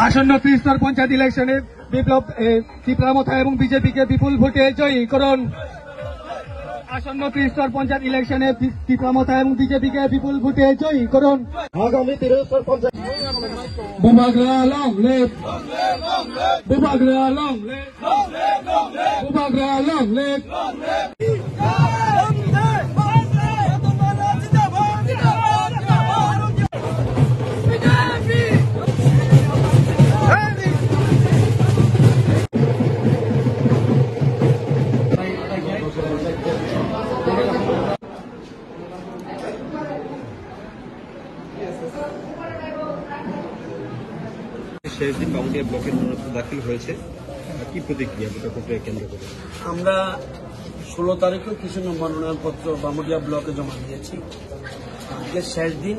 আসন্ন ত্রিস্তর পঞ্চায়েত ইলেকশনে বিপ্লব তীব্রামথা এবং বিজেপিকে বিপুল ভোটে জয়ী করুন। আসন্ন ত্রিস্তর পঞ্চায়েত ইলেকশনে তীব্রামথা এবং বিজেপিকে বিপুল ভোটে জয়ী করুন। আগামী ত্রিস্তর panchayat Bubagra long live, Bubagra long live, Bubagra long live. শেষ দিন বামুনিয়া ব্লকের মনোনয়ন দাখিল হয়েছে, কি প্রতিক্রিয়া ভোটারকে কেন্দ্র করে? আমরা 16 তারিখেও কিছু মনোনয়নপত্র বামুনিয়া ব্লকে জমা দিয়েছি। আজকে শেষ দিন।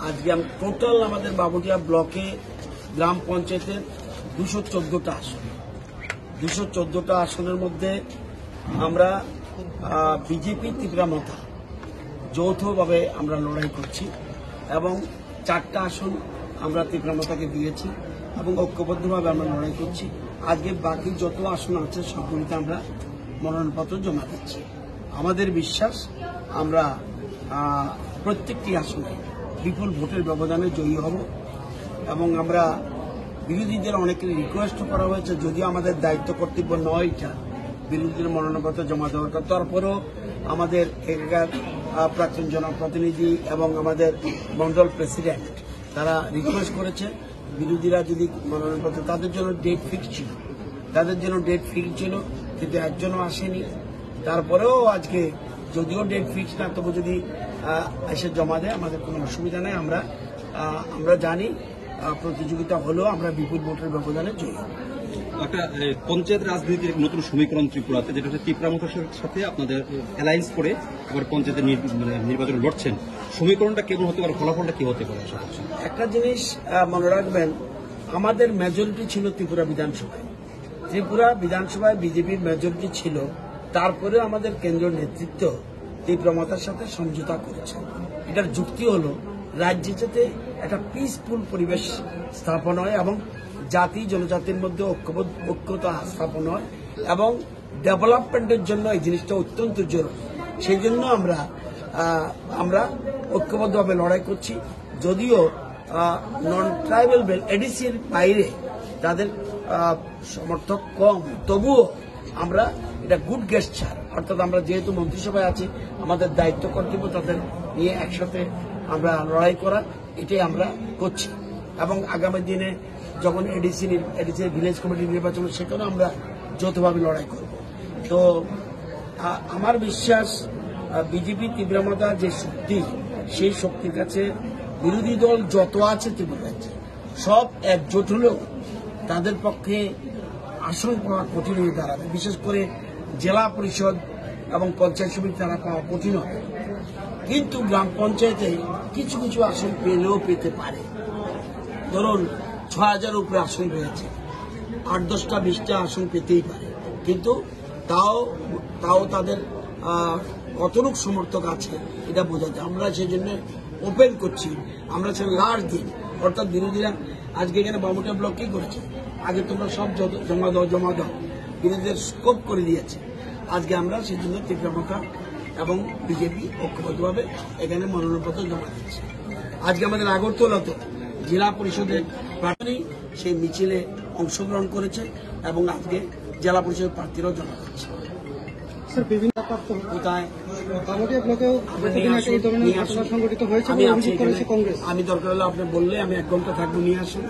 আজকে টোটাল আমাদের বামুনিয়া ব্লকে গ্রাম পঞ্চায়েতের 214টা আসন। 214টা আসনের মধ্যে আমরা বিজেপি তীব্রামথা যৌথভাবে আমরা লড়াই করছি এবং 4টা আসন আমরা তীব্রামথাকে দিয়েছি এবং ঐক্যবদ্ধভাবে আমরা লড়াই করছি। আজকে বাকি যত আসন আছে সবগুলিতে আমরা মনোনয়নপত্র জমা দিচ্ছি। আমাদের বিশ্বাস আমরা প্রত্যেকটি আসনে বিপুল ভোটের ব্যবধানে জয়ী হব এবং আমরা বিরোধীদের অনেকের রিকোয়েস্ট করা হয়েছে, যদিও আমাদের দায়িত্ব কর্তব্য নয় এটা বিরোধীদের মনোনয়নপত্র জমা দেওয়ার, তারপরেও আমাদের এলাকার প্রাক্তন জনপ্রতিনিধি এবং আমাদের মন্ডল প্রেসিডেন্ট তারা রিকোয়েস্ট করেছে বিরোধীরা যদি মনোনয়নপত্র, তাদের জন্য ডেট ফিক্স ছিল, কিন্তু একজনও আসেনি। তারপরেও আজকে যদিও ডেট ফিক্স না, তবু যদি এসে জমা দেয় আমাদের কোনো অসুবিধা নেই। আমরা জানি প্রতিযোগিতা হলেও আমরা বিপুল ভোটের ব্যবধানে জয়ী হব। একটা পঞ্চায়েত রাজনীতির নতুন সমীকরণ ত্রিপুরাতে, যেটা হচ্ছে তীব্রামথার সাথে আপনাদের অ্যালায়েন্স করে এবার পঞ্চায়েতের নির্বাচন লড়ছেন। সমীকরণটা কেমন হতে পারে, ফলাফলটা কি হতে পারে? একটা জিনিস মনে রাখবেন, আমাদের মেজরিটি ছিল ত্রিপুরা বিধানসভায় বিজেপির মেজরিটি ছিল। তারপরে আমাদের কেন্দ্রীয় নেতৃত্ব তীব্রামথার সাথে সমঝোতা করেছে। এটার যুক্তি হল রাজ্যে যাতে একটা পিসফুল পরিবেশ স্থাপন হয় এবং জাতি জনজাতির মধ্যে ঐক্যতা স্থাপন হয় এবং ডেভেলপমেন্টের জন্য এই জিনিসটা অত্যন্ত জরুরি। সেই জন্য আমরা ঐক্যবদ্ধভাবে লড়াই করছি। যদিও নন ট্রাইবাল বেল্ট এডিসির বাইরে তাদের সমর্থক কম, তবুও আমরা এটা গুড গেস্টার, অর্থাৎ আমরা যেহেতু মন্ত্রিসভায় আছি আমাদের দায়িত্ব কর্তব্য তাদের নিয়ে একসাথে আমরা লড়াই করা, এটাই আমরা করছি। এবং আগামী দিনে যখন এডিসি ভিলেজ কমিটি নির্বাচন, সেখানেও আমরা যৌথভাবে লড়াই করব। তো আমার বিশ্বাস বিজেপি তীব্রামথা যে শক্তি, সেই শক্তির কাছে বিরোধী দল যত আছে ত্রিপুরা রাজ্যে সব একজোট হলেও তাদের পক্ষে আসন পাওয়া কঠিন হয়ে দাঁড়াবে। বিশেষ করে জেলা পরিষদ এবং পঞ্চায়েত সমিতি তারা পাওয়া কঠিন হবে, কিন্তু গ্রাম পঞ্চায়েতে কিছু কিছু আসন পেলেও পেতে পারে। ধরুন 6000 উপরে আসন রয়েছে, 8-10টা 20টা আসন পেতেই পারে, কিন্তু তাও তাদের কতটুকু সমর্থক আছে এটা বোঝা যায়। আমরা সেই জন্য ওপেন করছি, আমরা সেই লাস্ট দিন, অর্থাৎ বিরোধীরা আজকে এখানে বামুনিয়া ব্লক কি করেছে, আগে তোমরা সব জমা দাও, বিরোধীদের স্কোপ করে দিয়েছে। আজকে আমরা সেই জন্য তীব্রামথা এবং বিজেপি ঐক্যবদ্ধভাবে এখানে মনোনয়নপত্র জমা দিচ্ছি। আজকে আমাদের আগরতলাতে জেলা পরিষদের প্রার্থী সেই মিছিলে অংশগ্রহণ করেছে এবং আজকে জেলা পরিষদের প্রার্থীরাও জমা দিচ্ছে। আমি দরকার হলে আপনি বললে আমি 1 ঘন্টা থাকবো, নিয়ে আসুন,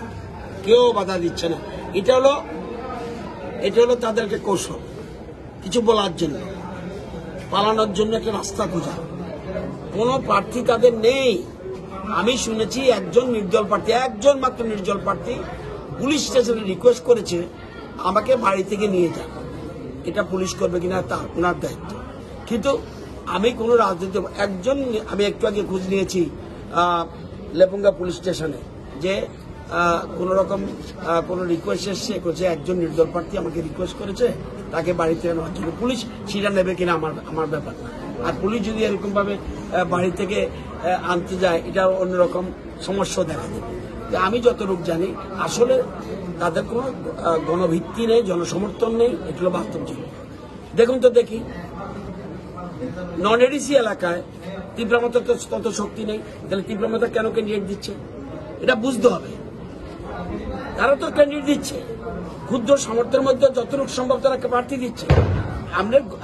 কেউ বাধা দিচ্ছে না। এটা হলো তাদেরকে কৌশল, কিছু বলার জন্য, পালানোর জন্য একটা রাস্তা খোঁজা। কোন প্রার্থী তাদের নেই। আমি শুনেছি একজন মাত্র নির্দল প্রার্থী পুলিশ স্টেশনে রিকোয়েস্ট করেছে আমাকে বাড়ি থেকে নিয়ে যান। এটা পুলিশ করবে কিনা তা ওনার দায়িত্ব, কিন্তু আমি কোন রাজনীতি আমি একটু আগে খোঁজ নিয়েছি লেপুঙ্গা পুলিশ স্টেশনে যে কোন রকম কোন রিকোয়েস্ট এসছে, একজন নির্দল প্রার্থী আমাকে রিকোয়েস্ট করেছে তাকে বাড়িতে নেওয়ার জন্য। পুলিশ সেটা নেবে কিনা আমার ব্যাপার না। আর পুলিশ যদি এরকম ভাবে বাড়ি থেকে আনতে যায়, এটা অন্যরকম সমস্যা দেখা দেবে। আমি যতটুকু জানি আসলে তাদের কোনো গণভিত্তি নেই, জনসমর্থন নেই, এগুলো বাস্তব ছিল। দেখুন তো দেখি নন এডিসি এলাকায় তীব্রমাত্রা তত শক্তি নেই, তাহলে তীব্রমাত্রা কেন ক্যান্ডিডেট দিচ্ছে এটা বুঝতে হবে। তারা তো ক্যান্ডিডেট দিচ্ছে, ক্ষুদ্র সামর্থ্যের মধ্যে যতটুকু সম্ভব তারা প্রার্থী দিচ্ছে।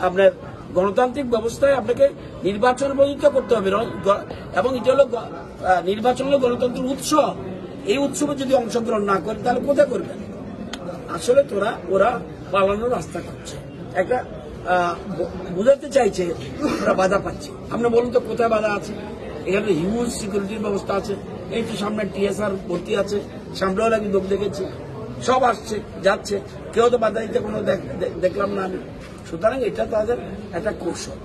আপনার গণতান্ত্রিক ব্যবস্থায় আপনাকে নির্বাচন বহিত করতে হবে, এবং এটা হলো নির্বাচন হলো গণতন্ত্রের উৎসব। এই উৎসবে যদি অংশগ্রহণ না করে তাহলে কোথায় করবেন? আসলে ওরা পালানোর রাস্তা করছে, একটা বোঝাতে চাইছে ওরা বাধা পাচ্ছে। আপনি বলুন তো কোথায় বাধা আছে? এখানে হিউজ সিকিউরিটির ব্যবস্থা আছে, এই তো সামনে টিএসআর ভর্তি আছে, সামনেও আমি লোক দেখেছি, সব আসছে যাচ্ছে, কেউ তো বাধা দিতে কোনো দেখলাম না আমি। সুতরাং এটা তাদের একটা কৌশল।